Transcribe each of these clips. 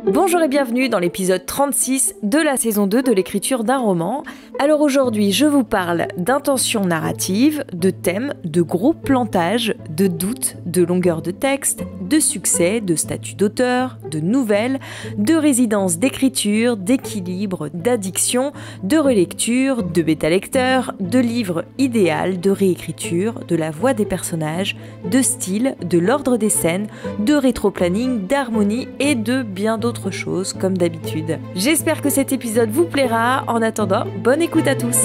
Bonjour et bienvenue dans l'épisode 36 de la saison 2 de l'écriture d'un roman. Alors aujourd'hui, je vous parle d'intention narrative, de thèmes, de gros plantages, de doutes, de longueur de texte, de succès, de statut d'auteur, de nouvelles, de résidence d'écriture, d'équilibre, d'addiction, de relecture, de bêta-lecteur, de livre idéal, de réécriture, de la voix des personnages, de style, de l'ordre des scènes, de rétro-planning, d'harmonie et de bien d'autres choses comme d'habitude. J'espère que cet épisode vous plaira. En attendant, bonne écoute à tous.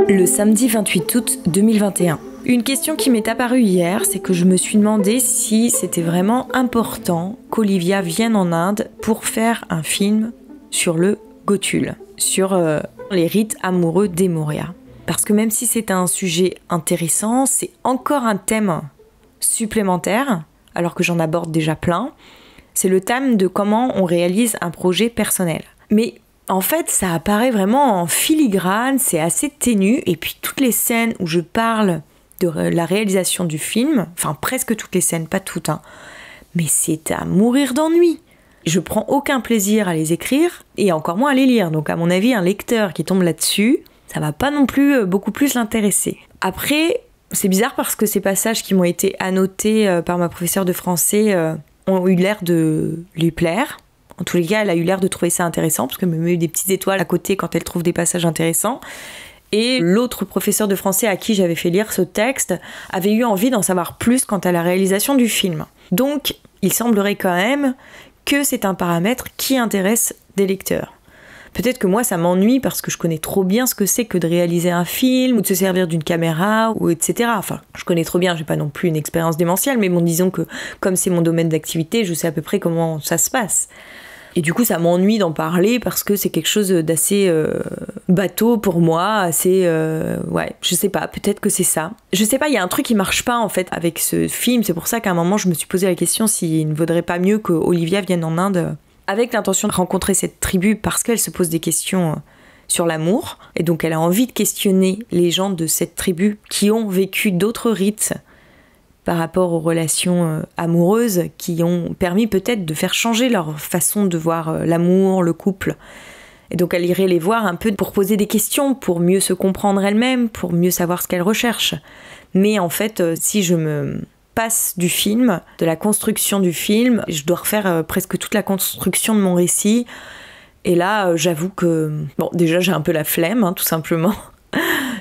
Le samedi 28 août 2021. Une question qui m'est apparue hier, c'est que je me suis demandé si c'était vraiment important qu'Olivia vienne en Inde pour faire un film sur le Gothul, sur les rites amoureux des Maurya. Parce que même si c'est un sujet intéressant, c'est encore un thème supplémentaire, alors que j'en aborde déjà plein. C'est le thème de comment on réalise un projet personnel. Mais en fait, ça apparaît vraiment en filigrane, c'est assez ténu, et puis toutes les scènes où je parle de la réalisation du film, enfin presque toutes les scènes, pas toutes, mais c'est à mourir d'ennui. Je prends aucun plaisir à les écrire, et encore moins à les lire, donc à mon avis, un lecteur qui tombe là-dessus, ça va pas non plus beaucoup plus l'intéresser. Après, c'est bizarre parce que ces passages qui m'ont été annotés par ma professeure de français ont eu l'air de lui plaire. En tous les cas, elle a eu l'air de trouver ça intéressant, parce qu'elle me met des petites étoiles à côté quand elle trouve des passages intéressants. Et l'autre professeur de français à qui j'avais fait lire ce texte avait eu envie d'en savoir plus quant à la réalisation du film. Donc, il semblerait quand même que c'est un paramètre qui intéresse des lecteurs. Peut-être que moi, ça m'ennuie parce que je connais trop bien ce que c'est que de réaliser un film ou de se servir d'une caméra, ou etc. Enfin, je connais trop bien, j'ai pas non plus une expérience démentielle, mais bon, disons que comme c'est mon domaine d'activité, je sais à peu près comment ça se passe. Et du coup, ça m'ennuie d'en parler parce que c'est quelque chose d'assez bateau pour moi, assez... ouais, je sais pas, peut-être que c'est ça. Je sais pas, il y a un truc qui marche pas en fait avec ce film, c'est pour ça qu'à un moment, je me suis posé la question s'il ne vaudrait pas mieux que Olivia vienne en Inde avec l'intention de rencontrer cette tribu parce qu'elle se pose des questions sur l'amour, et donc elle a envie de questionner les gens de cette tribu qui ont vécu d'autres rites par rapport aux relations amoureuses qui ont permis peut-être de faire changer leur façon de voir l'amour, le couple. Et donc elle irait les voir un peu pour poser des questions, pour mieux se comprendre elle-même, pour mieux savoir ce qu'elle recherche. Mais en fait, si je me passe du film, de la construction du film, je dois refaire presque toute la construction de mon récit. Et là, j'avoue que... Bon, déjà, j'ai un peu la flemme, tout simplement.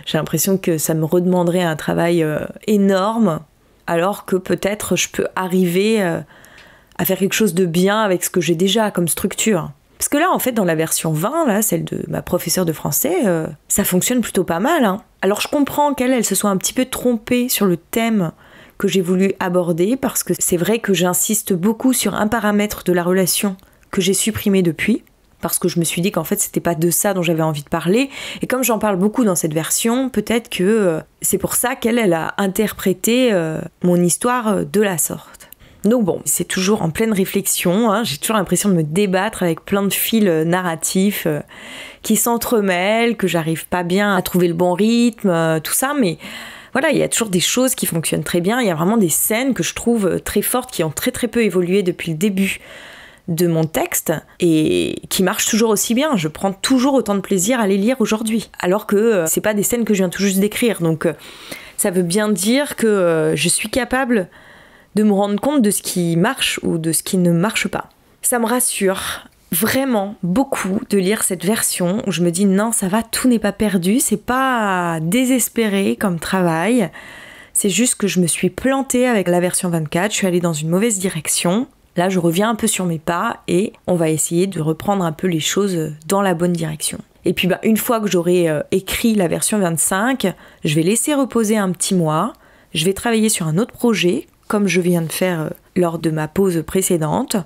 J'ai l'impression que ça me redemanderait un travail énorme, alors que peut-être je peux arriver à faire quelque chose de bien avec ce que j'ai déjà comme structure. Parce que là, en fait, dans la version 20, là, celle de ma professeure de français, ça fonctionne plutôt pas mal. Alors je comprends qu'elle se soit un petit peu trompée sur le thème que j'ai voulu aborder, parce que c'est vrai que j'insiste beaucoup sur un paramètre de la relation que j'ai supprimé depuis, parce que je me suis dit qu'en fait c'était pas de ça dont j'avais envie de parler, et comme j'en parle beaucoup dans cette version, peut-être que c'est pour ça qu'elle a interprété mon histoire de la sorte. Donc bon, c'est toujours en pleine réflexion, j'ai toujours l'impression de me débattre avec plein de fils narratifs qui s'entremêlent, que j'arrive pas bien à trouver le bon rythme, tout ça, mais voilà, il y a toujours des choses qui fonctionnent très bien, il y a vraiment des scènes que je trouve très fortes, qui ont très très peu évolué depuis le début de mon texte, et qui marchent toujours aussi bien. Je prends toujours autant de plaisir à les lire aujourd'hui, alors que c'est pas des scènes que je viens tout juste d'écrire, donc ça veut bien dire que je suis capable de me rendre compte de ce qui marche ou de ce qui ne marche pas. Ça me rassure vraiment beaucoup de lire cette version où je me dis non, ça va, tout n'est pas perdu, c'est pas désespéré comme travail, c'est juste que je me suis plantée avec la version 24, je suis allée dans une mauvaise direction. Là, je reviens un peu sur mes pas et on va essayer de reprendre un peu les choses dans la bonne direction. Et puis une fois que j'aurai écrit la version 25, je vais laisser reposer un petit mois, je vais travailler sur un autre projet, comme je viens de faire lors de ma pause précédente.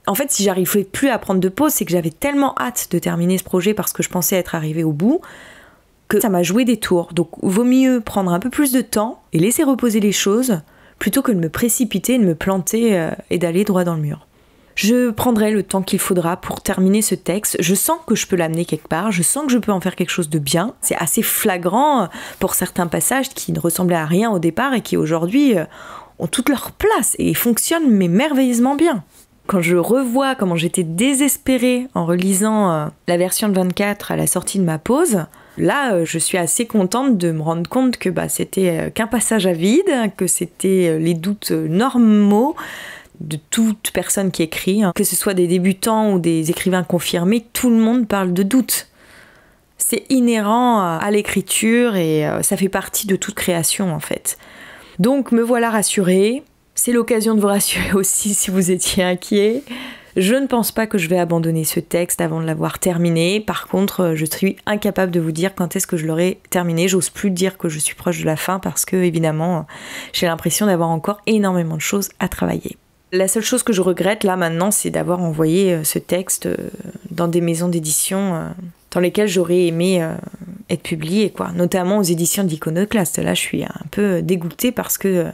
En fait, si j'arrivais plus à prendre de pause, c'est que j'avais tellement hâte de terminer ce projet parce que je pensais être arrivée au bout, que ça m'a joué des tours. Donc, vaut mieux prendre un peu plus de temps et laisser reposer les choses plutôt que de me précipiter, de me planter et d'aller droit dans le mur. Je prendrai le temps qu'il faudra pour terminer ce texte. Je sens que je peux l'amener quelque part, je sens que je peux en faire quelque chose de bien. C'est assez flagrant pour certains passages qui ne ressemblaient à rien au départ et qui aujourd'hui ont toute leur place et fonctionnent mais merveilleusement bien. Quand je revois comment j'étais désespérée en relisant la version de 24 à la sortie de ma pause, là, je suis assez contente de me rendre compte que c'était qu'un passage à vide, que c'était les doutes normaux de toute personne qui écrit, que ce soit des débutants ou des écrivains confirmés, tout le monde parle de doutes. C'est inhérent à l'écriture et ça fait partie de toute création en fait. Donc me voilà rassurée. C'est l'occasion de vous rassurer aussi si vous étiez inquiet. Je ne pense pas que je vais abandonner ce texte avant de l'avoir terminé. Par contre, je suis incapable de vous dire quand est-ce que je l'aurai terminé. J'ose plus dire que je suis proche de la fin parce que, évidemment, j'ai l'impression d'avoir encore énormément de choses à travailler. La seule chose que je regrette là maintenant, c'est d'avoir envoyé ce texte dans des maisons d'édition dans lesquelles j'aurais aimé être publié, quoi. Notamment aux éditions d'Iconoclaste. Là, je suis un peu dégoûtée parce que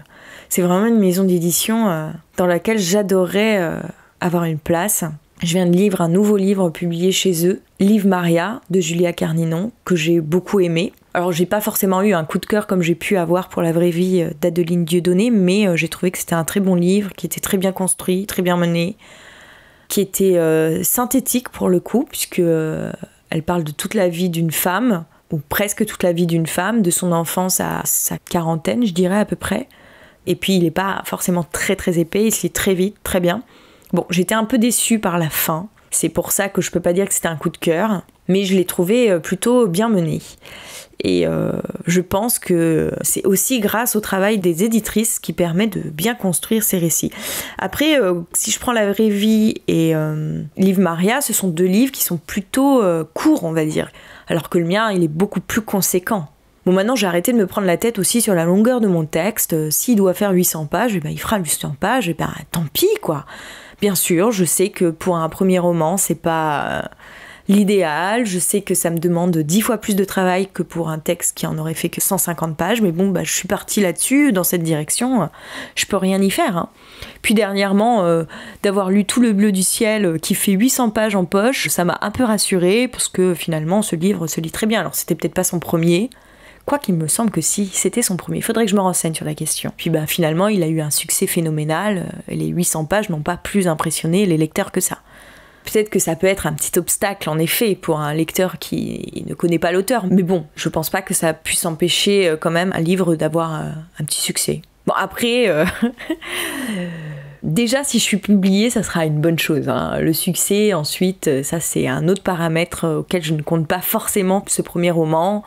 c'est vraiment une maison d'édition dans laquelle j'adorerais avoir une place. Je viens de lire un nouveau livre publié chez eux, Liv Maria de Julia Carninon, que j'ai beaucoup aimé. Alors j'ai pas forcément eu un coup de cœur comme j'ai pu avoir pour La vraie vie d'Adeline Dieudonné, mais j'ai trouvé que c'était un très bon livre, qui était très bien construit, très bien mené, qui était synthétique pour le coup, puisque elle parle de toute la vie d'une femme, ou presque toute la vie d'une femme, de son enfance à sa quarantaine, je dirais à peu près. Et puis il n'est pas forcément très très épais, il se lit très vite, très bien. Bon, j'étais un peu déçue par la fin, c'est pour ça que je peux pas dire que c'était un coup de cœur, mais je l'ai trouvé plutôt bien mené. Et je pense que c'est aussi grâce au travail des éditrices qui permet de bien construire ces récits. Après, si je prends La vraie vie et Liv Maria, ce sont deux livres qui sont plutôt courts, on va dire, alors que le mien, il est beaucoup plus conséquent. Bon, maintenant, j'ai arrêté de me prendre la tête aussi sur la longueur de mon texte. S'il doit faire 800 pages, il fera 800 pages, tant pis, quoi. Bien sûr, je sais que pour un premier roman, c'est pas l'idéal. Je sais que ça me demande 10 fois plus de travail que pour un texte qui en aurait fait que 150 pages. Mais bon, je suis partie là-dessus, dans cette direction. Je peux rien y faire, hein. Puis dernièrement, d'avoir lu Tout le bleu du ciel, qui fait 800 pages en poche, ça m'a un peu rassurée, parce que finalement, ce livre se lit très bien. Alors, c'était peut-être pas son premier. Quoi qu'il me semble que si, c'était son premier. Il faudrait que je me renseigne sur la question. Puis finalement, il a eu un succès phénoménal. Et les 800 pages n'ont pas plus impressionné les lecteurs que ça. Peut-être que ça peut être un petit obstacle, en effet, pour un lecteur qui ne connaît pas l'auteur. Mais bon, je pense pas que ça puisse empêcher quand même un livre d'avoir un petit succès. Bon, après... Déjà, si je suis publiée, ça sera une bonne chose, hein. Le succès, ensuite, ça c'est un autre paramètre auquel je ne compte pas forcément ce premier roman.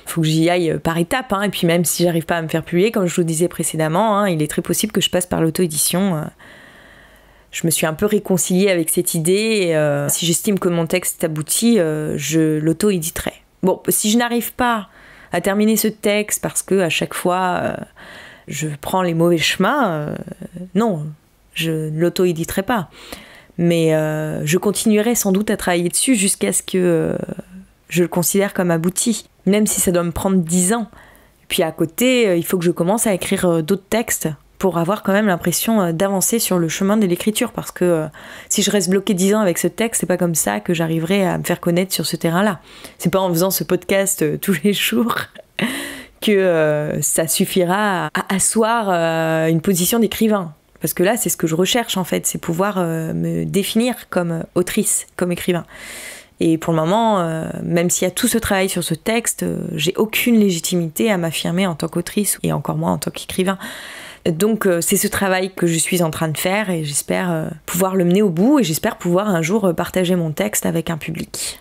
Il faut que j'y aille par étapes, hein. Et puis même si j'arrive pas à me faire publier, comme je vous le disais précédemment, hein, il est très possible que je passe par l'auto-édition. Je me suis un peu réconciliée avec cette idée. Et, si j'estime que mon texte aboutit, je l'auto-éditerai. Bon, si je n'arrive pas à terminer ce texte parce que à chaque fois je prends les mauvais chemins, non. Je ne l'auto-éditerai pas. Mais je continuerai sans doute à travailler dessus jusqu'à ce que je le considère comme abouti. Même si ça doit me prendre 10 ans. Et puis à côté, il faut que je commence à écrire d'autres textes pour avoir quand même l'impression d'avancer sur le chemin de l'écriture. Parce que si je reste bloquée 10 ans avec ce texte, c'est pas comme ça que j'arriverai à me faire connaître sur ce terrain-là. C'est pas en faisant ce podcast tous les jours que ça suffira à asseoir une position d'écrivain. Parce que là, c'est ce que je recherche en fait, c'est pouvoir me définir comme autrice, comme écrivain. Et pour le moment, même s'il y a tout ce travail sur ce texte, j'ai aucune légitimité à m'affirmer en tant qu'autrice, et encore moins en tant qu'écrivain. Donc c'est ce travail que je suis en train de faire, et j'espère pouvoir le mener au bout, et j'espère pouvoir un jour partager mon texte avec un public.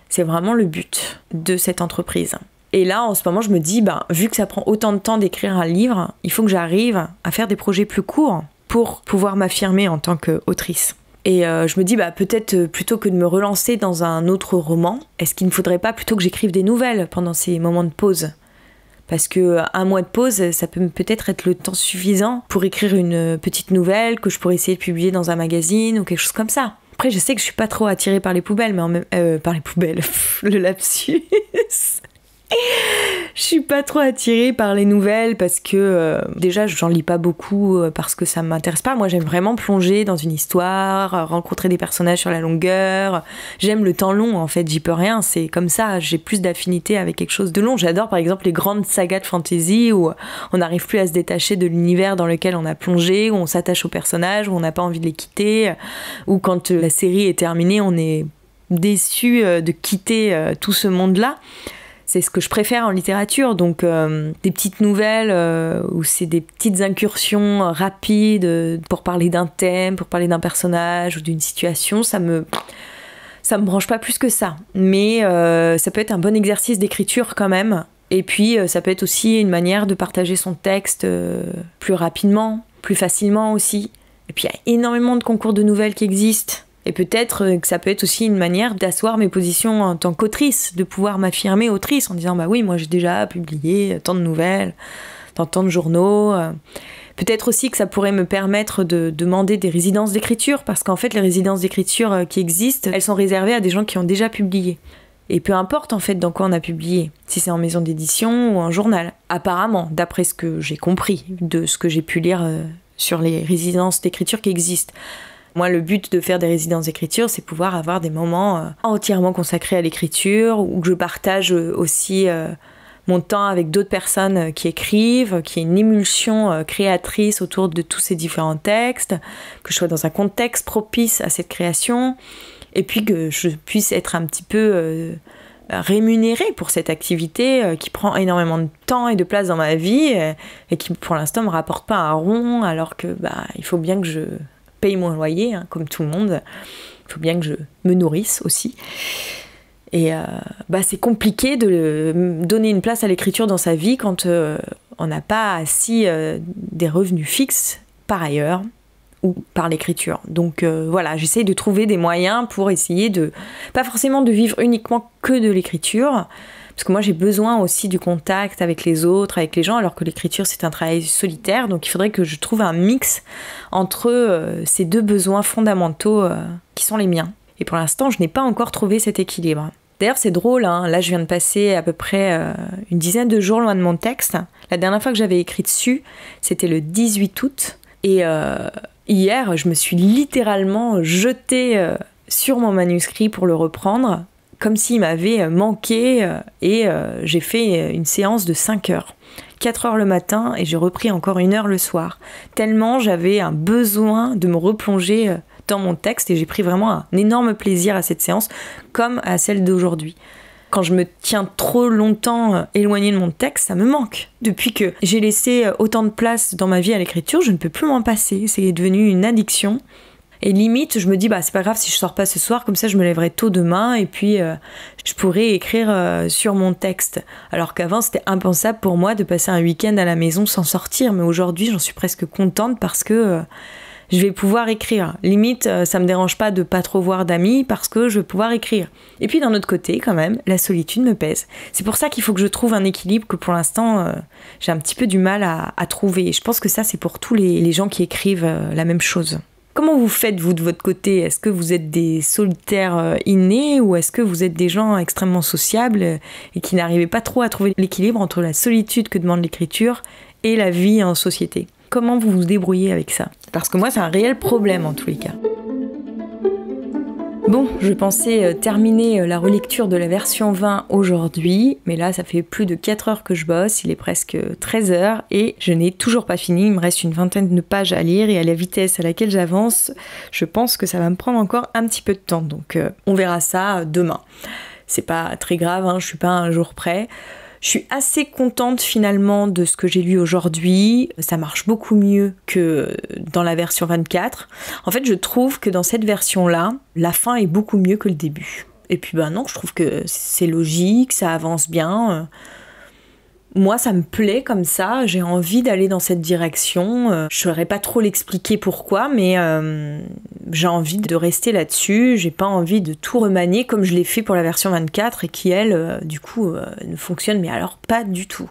C'est vraiment le but de cette entreprise. Et là, en ce moment, je me dis, vu que ça prend autant de temps d'écrire un livre, il faut que j'arrive à faire des projets plus courts pour pouvoir m'affirmer en tant qu'autrice. Et je me dis, peut-être plutôt que de me relancer dans un autre roman, est-ce qu'il ne faudrait pas plutôt que j'écrive des nouvelles pendant ces moments de pause ? Parce que un mois de pause, ça peut peut-être être le temps suffisant pour écrire une petite nouvelle que je pourrais essayer de publier dans un magazine ou quelque chose comme ça. Après, je sais que je suis pas trop attirée par les poubelles, mais par les poubelles, le lapsus. Je suis pas trop attirée par les nouvelles parce que déjà j'en lis pas beaucoup parce que ça m'intéresse pas. Moi j'aime vraiment plonger dans une histoire, rencontrer des personnages sur la longueur. J'aime le temps long en fait, j'y peux rien, c'est comme ça, j'ai plus d'affinité avec quelque chose de long. J'adore par exemple les grandes sagas de fantasy où on n'arrive plus à se détacher de l'univers dans lequel on a plongé, où on s'attache aux personnages, où on n'a pas envie de les quitter, où quand la série est terminée on est déçu de quitter tout ce monde-là. C'est ce que je préfère en littérature, donc des petites nouvelles où c'est des petites incursions rapides pour parler d'un thème, pour parler d'un personnage ou d'une situation, ça me branche pas plus que ça. Mais ça peut être un bon exercice d'écriture quand même. Et puis ça peut être aussi une manière de partager son texte plus rapidement, plus facilement aussi. Et puis il y a énormément de concours de nouvelles qui existent. Et peut-être que ça peut être aussi une manière d'asseoir mes positions en tant qu'autrice, de pouvoir m'affirmer autrice en disant bah oui, moi j'ai déjà publié tant de nouvelles, dans tant de journaux. Peut-être aussi que ça pourrait me permettre de demander des résidences d'écriture, parce qu'en fait les résidences d'écriture qui existent, elles sont réservées à des gens qui ont déjà publié. Et peu importe en fait dans quoi on a publié, si c'est en maison d'édition ou en journal. Apparemment, d'après ce que j'ai compris, de ce que j'ai pu lire sur les résidences d'écriture qui existent. Moi, le but de faire des résidences d'écriture, c'est pouvoir avoir des moments entièrement consacrés à l'écriture, où je partage aussi mon temps avec d'autres personnes qui écrivent, qu'il y ait une émulsion créatrice autour de tous ces différents textes, que je sois dans un contexte propice à cette création, et puis que je puisse être un petit peu rémunérée pour cette activité qui prend énormément de temps et de place dans ma vie, et qui pour l'instant me rapporte pas un rond, alors que il faut bien que je paye mon loyer, hein, comme tout le monde. Il faut bien que je me nourrisse aussi. Et c'est compliqué de donner une place à l'écriture dans sa vie quand on n'a pas assis des revenus fixes par ailleurs ou par l'écriture. Donc voilà, j'essaye de trouver des moyens pour essayer de, pas forcément de vivre uniquement que de l'écriture, parce que moi j'ai besoin aussi du contact avec les autres, avec les gens, alors que l'écriture c'est un travail solitaire, donc il faudrait que je trouve un mix entre ces deux besoins fondamentaux qui sont les miens. Et pour l'instant je n'ai pas encore trouvé cet équilibre. D'ailleurs c'est drôle, hein, là je viens de passer à peu près une dizaine de jours loin de mon texte. La dernière fois que j'avais écrit dessus, c'était le 18 août, et hier je me suis littéralement jetée sur mon manuscrit pour le reprendre, comme s'il m'avait manqué, et j'ai fait une séance de 5 heures. 4 heures le matin et j'ai repris encore 1 heure le soir. Tellement j'avais un besoin de me replonger dans mon texte, et j'ai pris vraiment un énorme plaisir à cette séance, comme à celle d'aujourd'hui. Quand je me tiens trop longtemps éloignée de mon texte, ça me manque. Depuis que j'ai laissé autant de place dans ma vie à l'écriture, je ne peux plus m'en passer. C'est devenu une addiction. Et limite, je me dis, c'est pas grave si je sors pas ce soir, comme ça je me lèverai tôt demain et puis je pourrai écrire sur mon texte. Alors qu'avant, c'était impensable pour moi de passer un week-end à la maison sans sortir. Mais aujourd'hui, j'en suis presque contente parce que je vais pouvoir écrire. Limite, ça me dérange pas de pas trop voir d'amis parce que je vais pouvoir écrire. Et puis d'un autre côté, quand même, la solitude me pèse. C'est pour ça qu'il faut que je trouve un équilibre que pour l'instant, j'ai un petit peu du mal à trouver. Et je pense que ça, c'est pour tous les gens qui écrivent la même chose. Comment vous faites, vous, de votre côté ? Est-ce que vous êtes des solitaires innés ou est-ce que vous êtes des gens extrêmement sociables et qui n'arrivez pas trop à trouver l'équilibre entre la solitude que demande l'écriture et la vie en société ? Comment vous vous débrouillez avec ça ? Parce que moi, c'est un réel problème en tous les cas. Bon, je pensais terminer la relecture de la version 20 aujourd'hui, mais là ça fait plus de 4 heures que je bosse, il est presque 13 heures et je n'ai toujours pas fini, il me reste une vingtaine de pages à lire et à la vitesse à laquelle j'avance, je pense que ça va me prendre encore un petit peu de temps, donc on verra ça demain. C'est pas très grave, hein, je suis pas à un jour près. Je suis assez contente finalement de ce que j'ai lu aujourd'hui. Ça marche beaucoup mieux que dans la version 24. En fait, je trouve que dans cette version-là, la fin est beaucoup mieux que le début. Et puis non, je trouve que c'est logique, ça avance bien. Moi, ça me plaît comme ça, j'ai envie d'aller dans cette direction. Je ne saurais pas trop l'expliquer pourquoi, mais j'ai envie de rester là-dessus. J'ai pas envie de tout remanier comme je l'ai fait pour la version 24 et qui, elle, du coup, ne fonctionne mais alors pas du tout.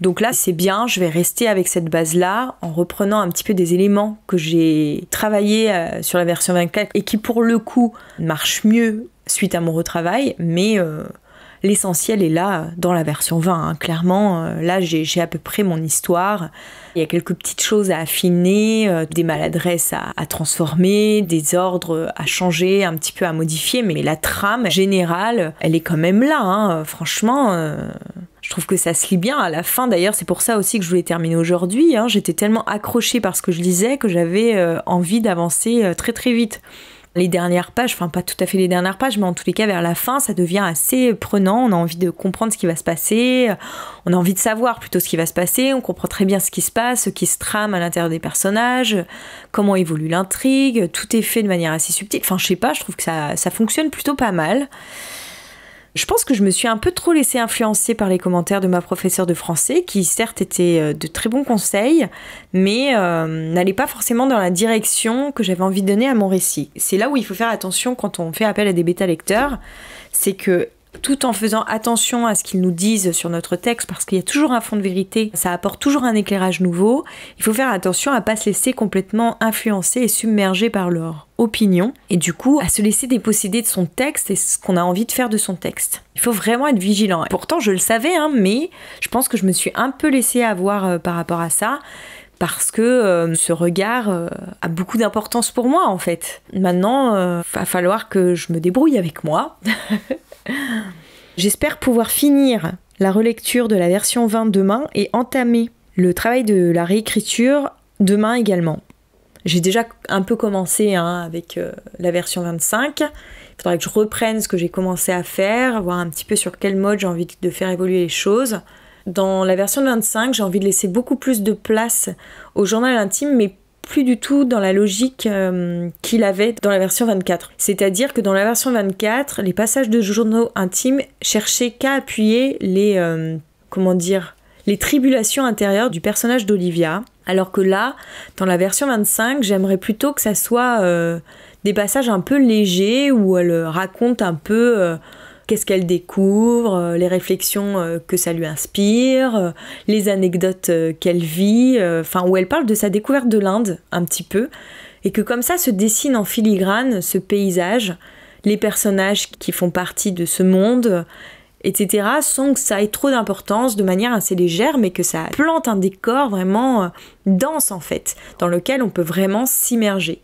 Donc là, c'est bien, je vais rester avec cette base-là en reprenant un petit peu des éléments que j'ai travaillés sur la version 24 et qui, pour le coup, marchent mieux suite à mon retravail, mais L'essentiel est là, dans la version 20, hein. Clairement, là j'ai à peu près mon histoire. Il y a quelques petites choses à affiner, des maladresses à transformer, des ordres à changer, un petit peu à modifier, mais la trame générale, elle est quand même là, hein. Franchement, je trouve que ça se lit bien. À la fin, d'ailleurs, c'est pour ça aussi que je voulais terminer aujourd'hui, hein. J'étais tellement accrochée par ce que je lisais que j'avais envie d'avancer très très vite. Les dernières pages, enfin pas tout à fait les dernières pages, mais en tous les cas vers la fin, ça devient assez prenant. On a envie de comprendre ce qui va se passer, on a envie de savoir plutôt ce qui va se passer, on comprend très bien ce qui se passe, ce qui se trame à l'intérieur des personnages, comment évolue l'intrigue, tout est fait de manière assez subtile. Enfin je sais pas, je trouve que ça fonctionne plutôt pas mal. Je pense que je me suis un peu trop laissée influencer par les commentaires de ma professeure de français, qui certes étaient de très bons conseils, mais n'allaient pas forcément dans la direction que j'avais envie de donner à mon récit. C'est là où il faut faire attention quand on fait appel à des bêta-lecteurs, c'est que tout en faisant attention à ce qu'ils nous disent sur notre texte, parce qu'il y a toujours un fond de vérité, ça apporte toujours un éclairage nouveau, il faut faire attention à ne pas se laisser complètement influencer et submerger par leur opinion, et du coup à se laisser déposséder de son texte et ce qu'on a envie de faire de son texte. Il faut vraiment être vigilant. Pourtant je le savais, hein, mais je pense que je me suis un peu laissée avoir par rapport à ça, parce que ce regard a beaucoup d'importance pour moi en fait. Maintenant, va falloir que je me débrouille avec moi. J'espère pouvoir finir la relecture de la version 20 demain et entamer le travail de la réécriture demain également. J'ai déjà un peu commencé avec la version 25. Il faudrait que je reprenne ce que j'ai commencé à faire, voir un petit peu sur quel mode j'ai envie de faire évoluer les choses. Dans la version 25, j'ai envie de laisser beaucoup plus de place au journal intime, mais plus du tout dans la logique qu'il avait dans la version 24. C'est-à-dire que dans la version 24, les passages de journaux intimes cherchaient qu'à appuyer les tribulations intérieures du personnage d'Olivia, alors que là, dans la version 25, j'aimerais plutôt que ça soit des passages un peu légers où elle raconte un peu qu'est-ce qu'elle découvre, les réflexions que ça lui inspire, les anecdotes qu'elle vit, où elle parle de sa découverte de l'Inde un petit peu, et que comme ça se dessine en filigrane ce paysage, les personnages qui font partie de ce monde, etc., sans que ça ait trop d'importance, de manière assez légère, mais que ça plante un décor vraiment dense en fait, dans lequel on peut vraiment s'immerger.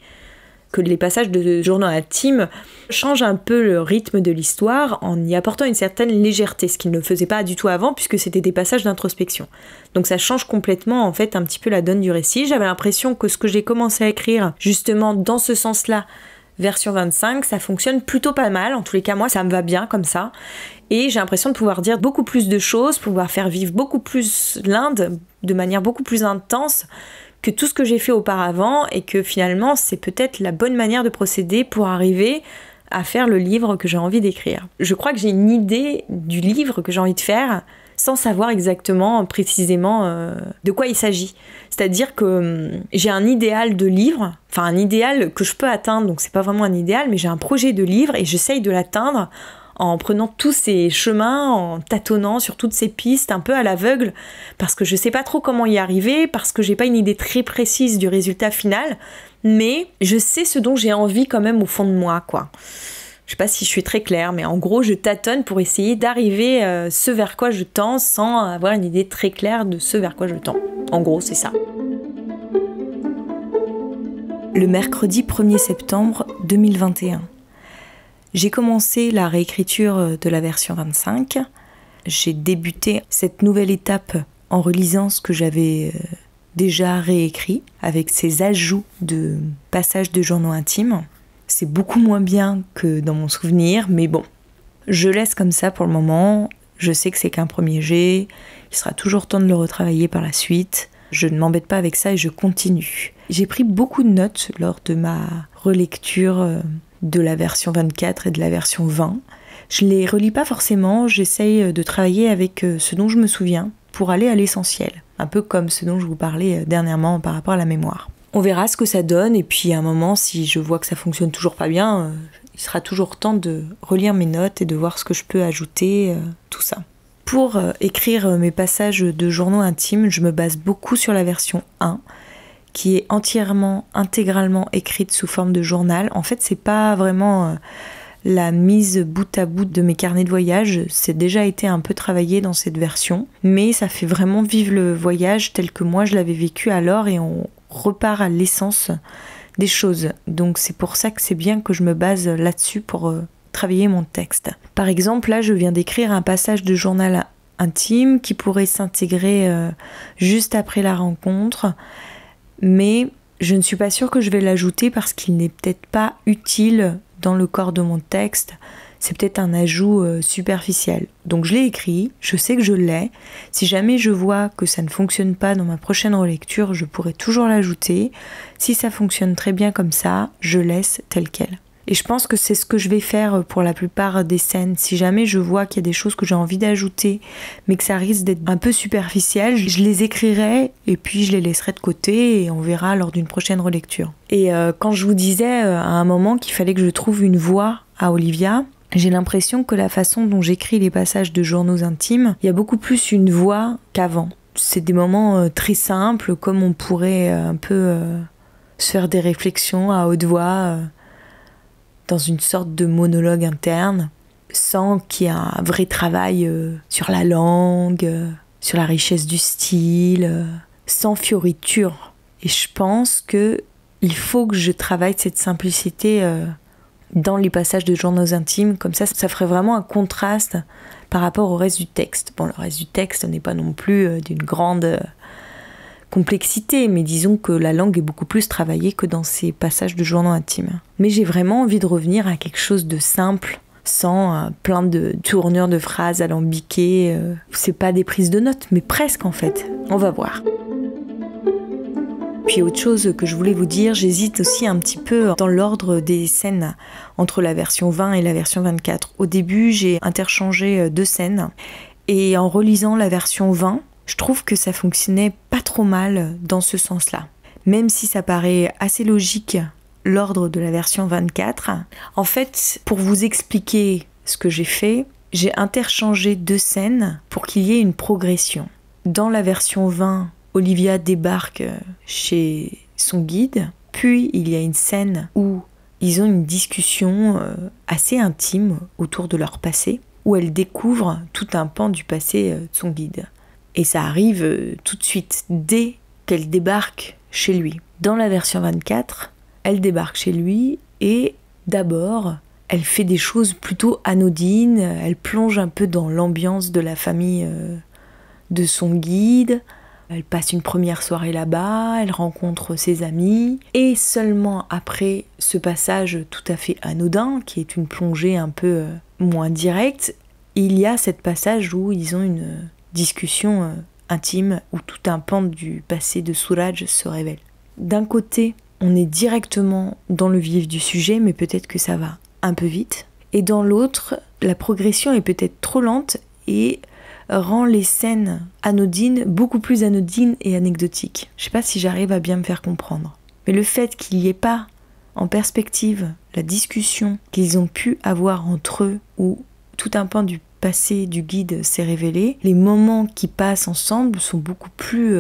Que les passages de journaux intimes changent un peu le rythme de l'histoire en y apportant une certaine légèreté, ce qu'ils ne faisaient pas du tout avant puisque c'était des passages d'introspection. Donc ça change complètement en fait un petit peu la donne du récit. J'avais l'impression que ce que j'ai commencé à écrire justement dans ce sens-là, version 25, ça fonctionne plutôt pas mal. En tous les cas, moi, ça me va bien comme ça. Et j'ai l'impression de pouvoir dire beaucoup plus de choses, pouvoir faire vivre beaucoup plus l'Inde de manière beaucoup plus intense que tout ce que j'ai fait auparavant, et que finalement c'est peut-être la bonne manière de procéder pour arriver à faire le livre que j'ai envie d'écrire. Je crois que j'ai une idée du livre que j'ai envie de faire sans savoir exactement, précisément de quoi il s'agit. C'est-à-dire que j'ai un idéal de livre, enfin un idéal que je peux atteindre, donc c'est pas vraiment un idéal, mais j'ai un projet de livre et j'essaye de l'atteindre en prenant tous ces chemins, en tâtonnant sur toutes ces pistes, un peu à l'aveugle, parce que je sais pas trop comment y arriver, parce que j'ai pas une idée très précise du résultat final, mais je sais ce dont j'ai envie quand même au fond de moi, quoi. Je sais pas si je suis très claire, mais en gros, je tâtonne pour essayer d'arriver ce vers quoi je tends, sans avoir une idée très claire de ce vers quoi je tends. En gros, c'est ça. Le mercredi 1er septembre 2021. J'ai commencé la réécriture de la version 25. J'ai débuté cette nouvelle étape en relisant ce que j'avais déjà réécrit, avec ces ajouts de passages de journaux intimes. C'est beaucoup moins bien que dans mon souvenir, mais bon, je laisse comme ça pour le moment. Je sais que c'est qu'un premier jet, il sera toujours temps de le retravailler par la suite. Je ne m'embête pas avec ça et je continue. J'ai pris beaucoup de notes lors de ma relecture de la version 24 et de la version 20. Je les relis pas forcément, j'essaye de travailler avec ce dont je me souviens pour aller à l'essentiel. Un peu comme ce dont je vous parlais dernièrement par rapport à la mémoire. On verra ce que ça donne, et puis à un moment, si je vois que ça fonctionne toujours pas bien, il sera toujours temps de relire mes notes et de voir ce que je peux ajouter, tout ça. Pour écrire mes passages de journaux intimes, je me base beaucoup sur la version 1, qui est intégralement écrite sous forme de journal. En fait, c'est pas vraiment La mise bout à bout de mes carnets de voyage, c'est déjà été un peu travaillé dans cette version, mais ça fait vraiment vivre le voyage tel que moi je l'avais vécu alors et on repart à l'essence des choses. Donc c'est pour ça que c'est bien que je me base là-dessus pour travailler mon texte. Par exemple, là je viens d'écrire un passage de journal intime qui pourrait s'intégrer juste après la rencontre, mais je ne suis pas sûre que je vais l'ajouter parce qu'il n'est peut-être pas utile dans le corps de mon texte. C'est peut-être un ajout superficiel. Donc je l'ai écrit, je sais que je l'ai. Si jamais je vois que ça ne fonctionne pas dans ma prochaine relecture, je pourrai toujours l'ajouter. Si ça fonctionne très bien comme ça, je laisse tel quel. Et je pense que c'est ce que je vais faire pour la plupart des scènes. Si jamais je vois qu'il y a des choses que j'ai envie d'ajouter, mais que ça risque d'être un peu superficiel, je les écrirai et puis je les laisserai de côté et on verra lors d'une prochaine relecture. Et quand je vous disais à un moment qu'il fallait que je trouve une voix à Olivia, j'ai l'impression que la façon dont j'écris les passages de journaux intimes, il y a beaucoup plus une voix qu'avant. C'est des moments très simples, comme on pourrait un peu se faire des réflexions à haute voix, dans une sorte de monologue interne, sans qu'il y ait un vrai travail sur la langue, sur la richesse du style, sans fioriture. Et je pense qu'il faut que je travaille cette simplicité dans les passages de journaux intimes, comme ça ferait vraiment un contraste par rapport au reste du texte. Bon, le reste du texte n'est pas non plus d'une grande complexité, mais disons que la langue est beaucoup plus travaillée que dans ces passages de journaux intimes. Mais j'ai vraiment envie de revenir à quelque chose de simple, sans plein de tournures de phrases alambiquées. C'est pas des prises de notes, mais presque en fait. On va voir. Puis autre chose que je voulais vous dire, j'hésite aussi un petit peu dans l'ordre des scènes entre la version 20 et la version 24. Au début, j'ai interchangé 2 scènes, et en relisant la version 20, je trouve que ça fonctionnait pas trop mal dans ce sens-là. Même si ça paraît assez logique, l'ordre de la version 24. En fait, pour vous expliquer ce que j'ai fait, j'ai interchangé 2 scènes pour qu'il y ait une progression. Dans la version 20, Olivia débarque chez son guide, puis il y a une scène où ils ont une discussion assez intime autour de leur passé, où elle découvre tout un pan du passé de son guide. Et ça arrive tout de suite, dès qu'elle débarque chez lui. Dans la version 24, elle débarque chez lui et d'abord, elle fait des choses plutôt anodines, elle plonge un peu dans l'ambiance de la famille de son guide, elle passe une première soirée là-bas, elle rencontre ses amis, et seulement après ce passage tout à fait anodin, qui est une plongée un peu moins directe, il y a ce passage où ils ont une discussion intime où tout un pan du passé de Suraj se révèle. D'un côté, on est directement dans le vif du sujet, mais peut-être que ça va un peu vite. Et dans l'autre, la progression est peut-être trop lente et rend les scènes anodines beaucoup plus anodines et anecdotiques. Je sais pas si j'arrive à bien me faire comprendre. Mais le fait qu'il n'y ait pas en perspective la discussion qu'ils ont pu avoir entre eux, où tout un pan du passé du guide s'est révélé, les moments qui passent ensemble sont beaucoup plus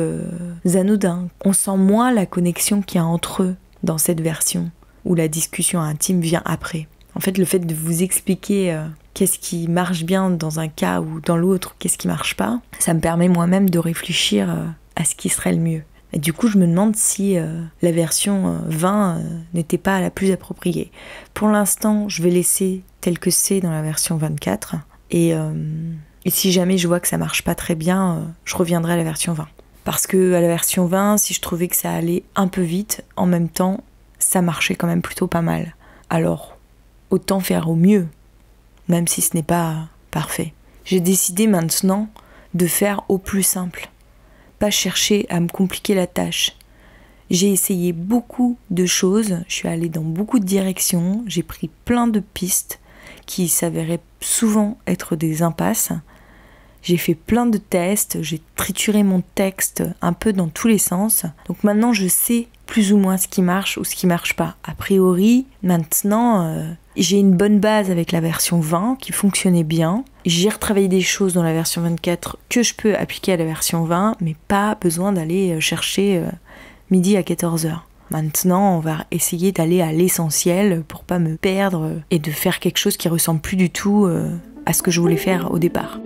anodins. On sent moins la connexion qu'il y a entre eux dans cette version, où la discussion intime vient après. En fait, le fait de vous expliquer qu'est-ce qui marche bien dans un cas ou dans l'autre, qu'est-ce qui marche pas, ça me permet moi-même de réfléchir à ce qui serait le mieux. Et du coup, je me demande si la version 20 n'était pas la plus appropriée. Pour l'instant, je vais laisser tel que c'est dans la version 24. Et si jamais je vois que ça marche pas très bien, je reviendrai à la version 20. Parce que à la version 20, si je trouvais que ça allait un peu vite, en même temps, ça marchait quand même plutôt pas mal. Alors, autant faire au mieux, même si ce n'est pas parfait. J'ai décidé maintenant de faire au plus simple, pas chercher à me compliquer la tâche. J'ai essayé beaucoup de choses, je suis allée dans beaucoup de directions, j'ai pris plein de pistes qui s'avéraient souvent être des impasses. J'ai fait plein de tests, j'ai trituré mon texte un peu dans tous les sens. Donc maintenant, je sais plus ou moins ce qui marche ou ce qui marche pas. A priori, maintenant, j'ai une bonne base avec la version 20 qui fonctionnait bien. J'ai retravaillé des choses dans la version 24 que je peux appliquer à la version 20, mais pas besoin d'aller chercher midi à 14h. Maintenant, on va essayer d'aller à l'essentiel pour pas me perdre et de faire quelque chose qui ressemble plus du tout à ce que je voulais faire au départ.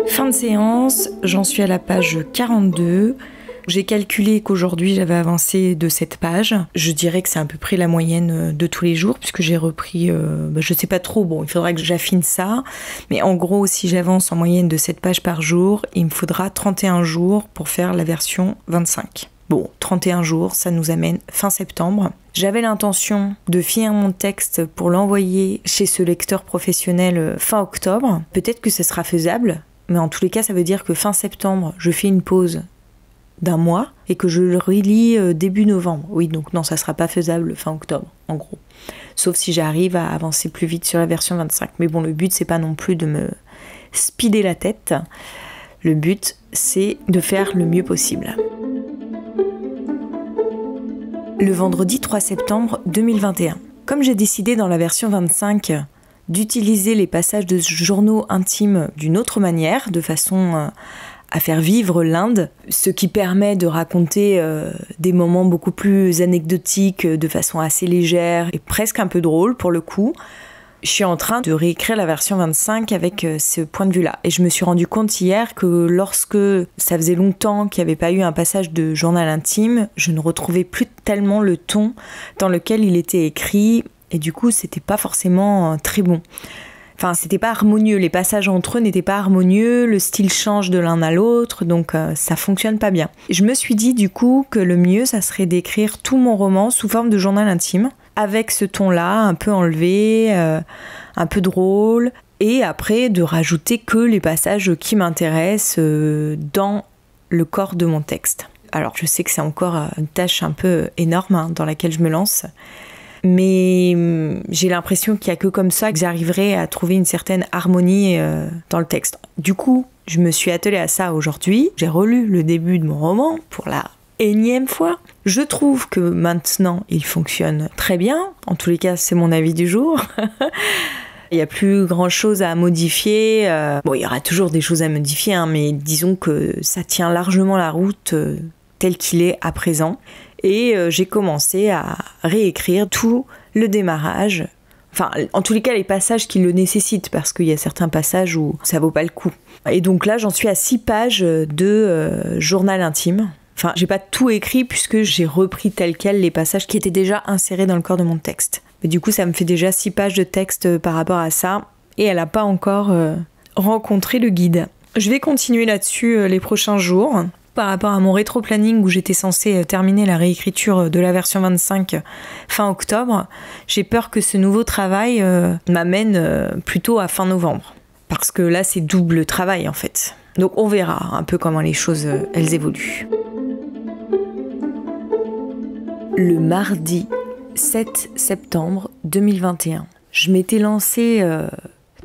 Fin de séance, j'en suis à la page 42. J'ai calculé qu'aujourd'hui j'avais avancé de cette page. Je dirais que c'est à peu près la moyenne de tous les jours puisque j'ai repris, je sais pas trop, bon il faudra que j'affine ça. Mais en gros, si j'avance en moyenne de 7 pages par jour, il me faudra 31 jours pour faire la version 25. Bon, 31 jours, ça nous amène fin septembre. J'avais l'intention de finir mon texte pour l'envoyer chez ce lecteur professionnel fin octobre. Peut-être que ce sera faisable, mais en tous les cas, ça veut dire que fin septembre, je fais une pause d'1 mois et que je le relis début novembre. Oui, donc non, ça sera pas faisable fin octobre, en gros. Sauf si j'arrive à avancer plus vite sur la version 25. Mais bon, le but, c'est pas non plus de me speeder la tête. Le but, c'est de faire le mieux possible. Le vendredi 3 septembre 2021. Comme j'ai décidé dans la version 25 d'utiliser les passages de journaux intimes d'une autre manière, de façon à faire vivre l'Inde, ce qui permet de raconter des moments beaucoup plus anecdotiques de façon assez légère et presque un peu drôle pour le coup, je suis en train de réécrire la version 25 avec ce point de vue-là. Et je me suis rendu compte hier que lorsque ça faisait longtemps qu'il n'y avait pas eu un passage de journal intime, je ne retrouvais plus tellement le ton dans lequel il était écrit. Et du coup, c'était pas forcément très bon. Enfin, c'était pas harmonieux. Les passages entre eux n'étaient pas harmonieux. Le style change de l'un à l'autre. Donc, ça fonctionne pas bien. Je me suis dit, du coup, que le mieux, ça serait d'écrire tout mon roman sous forme de journal intime, avec ce ton-là, un peu enlevé, un peu drôle, et après de rajouter que les passages qui m'intéressent dans le corps de mon texte. Alors je sais que c'est encore une tâche un peu énorme dans laquelle je me lance, mais j'ai l'impression qu'il n'y a que comme ça que j'arriverai à trouver une certaine harmonie dans le texte. Du coup, je me suis attelée à ça aujourd'hui, j'ai relu le début de mon roman pour la énième fois. Je trouve que maintenant, il fonctionne très bien. En tous les cas, c'est mon avis du jour. Il n'y a plus grand-chose à modifier. Bon, il y aura toujours des choses à modifier, hein, mais disons que ça tient largement la route tel qu'il est à présent. Et j'ai commencé à réécrire tout le démarrage. Enfin, en tous les cas, les passages qui le nécessitent, parce qu'il y a certains passages où ça vaut pas le coup. Et donc là, j'en suis à 6 pages de journal intime. Enfin, j'ai pas tout écrit puisque j'ai repris tel quel les passages qui étaient déjà insérés dans le corps de mon texte. Mais du coup, ça me fait déjà 6 pages de texte par rapport à ça. Et elle n'a pas encore rencontré le guide. Je vais continuer là-dessus les prochains jours. Par rapport à mon rétro-planning où j'étais censée terminer la réécriture de la version 25 fin octobre, j'ai peur que ce nouveau travail m'amène plutôt à fin novembre. Parce que là, c'est double travail en fait. Donc on verra un peu comment les choses elles évoluent. Le mardi 7 septembre 2021. Je m'étais lancée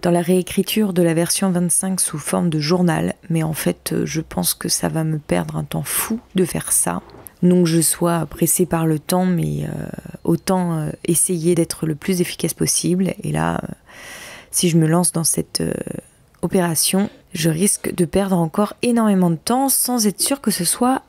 dans la réécriture de la version 25 sous forme de journal, mais en fait, je pense que ça va me perdre un temps fou de faire ça. Non que je sois pressée par le temps, mais autant essayer d'être le plus efficace possible. Et là, si je me lance dans cette opération, je risque de perdre encore énormément de temps sans être sûre que ce soit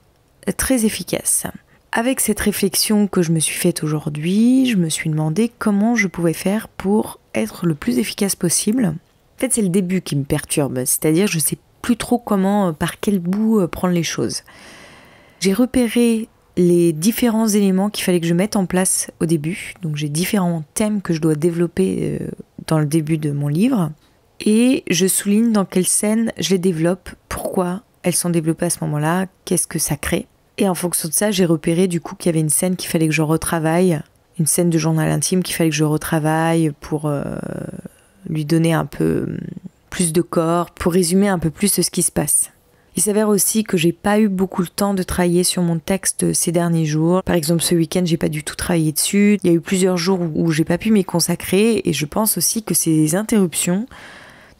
très efficace. Avec cette réflexion que je me suis faite aujourd'hui, je me suis demandé comment je pouvais faire pour être le plus efficace possible. En fait, c'est le début qui me perturbe, c'est-à-dire je ne sais plus trop comment, par quel bout prendre les choses. J'ai repéré les différents éléments qu'il fallait que je mette en place au début. Donc j'ai différents thèmes que je dois développer dans le début de mon livre. Et je souligne dans quelles scènes je les développe, pourquoi elles sont développées à ce moment-là, qu'est-ce que ça crée. Et en fonction de ça, j'ai repéré du coup qu'il y avait une scène qu'il fallait que je retravaille, une scène de journal intime qu'il fallait que je retravaille pour lui donner un peu plus de corps, pour résumer un peu plus ce qui se passe. Il s'avère aussi que j'ai pas eu beaucoup le temps de travailler sur mon texte ces derniers jours. Par exemple, ce week-end, j'ai pas du tout travaillé dessus. Il y a eu plusieurs jours où j'ai pas pu m'y consacrer et je pense aussi que ces interruptions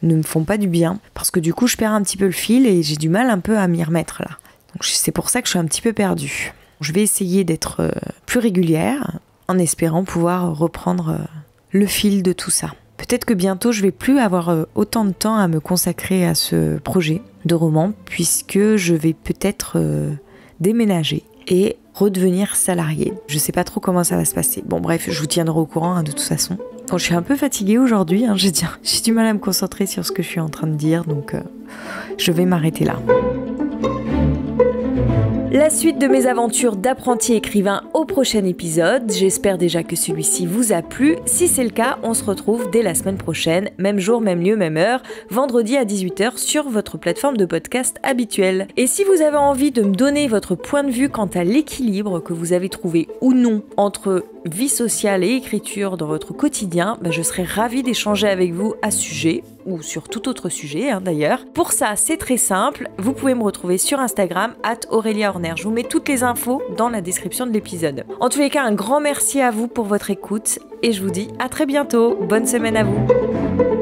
ne me font pas du bien parce que du coup, je perds un petit peu le fil et j'ai du mal un peu à m'y remettre là. Donc c'est pour ça que je suis un petit peu perdue. Je vais essayer d'être plus régulière en espérant pouvoir reprendre le fil de tout ça. Peut-être que bientôt je vais plus avoir autant de temps à me consacrer à ce projet de roman puisque je vais peut-être déménager. et redevenir salarié. Je sais pas trop comment ça va se passer. Bon bref, je vous tiendrai au courant de toute façon. Bon, je suis un peu fatiguée aujourd'hui, j'ai du mal à me concentrer sur ce que je suis en train de dire, donc je vais m'arrêter là. La suite de mes aventures d'apprenti écrivain au prochain épisode. J'espère déjà que celui-ci vous a plu. Si c'est le cas, on se retrouve dès la semaine prochaine, même jour, même lieu, même heure, vendredi à 18h sur votre plateforme de podcast habituelle. Et si vous avez envie de me donner votre point de vue quant à l'équilibre que vous avez trouvé ou non entre vie sociale et écriture dans votre quotidien, je serai ravie d'échanger avec vous à ce sujet ou sur tout autre sujet d'ailleurs. Pour ça, c'est très simple, vous pouvez me retrouver sur Instagram @AureliaHorner. Je vous mets toutes les infos dans la description de l'épisode. En tous les cas, un grand merci à vous pour votre écoute et je vous dis à très bientôt. Bonne semaine à vous.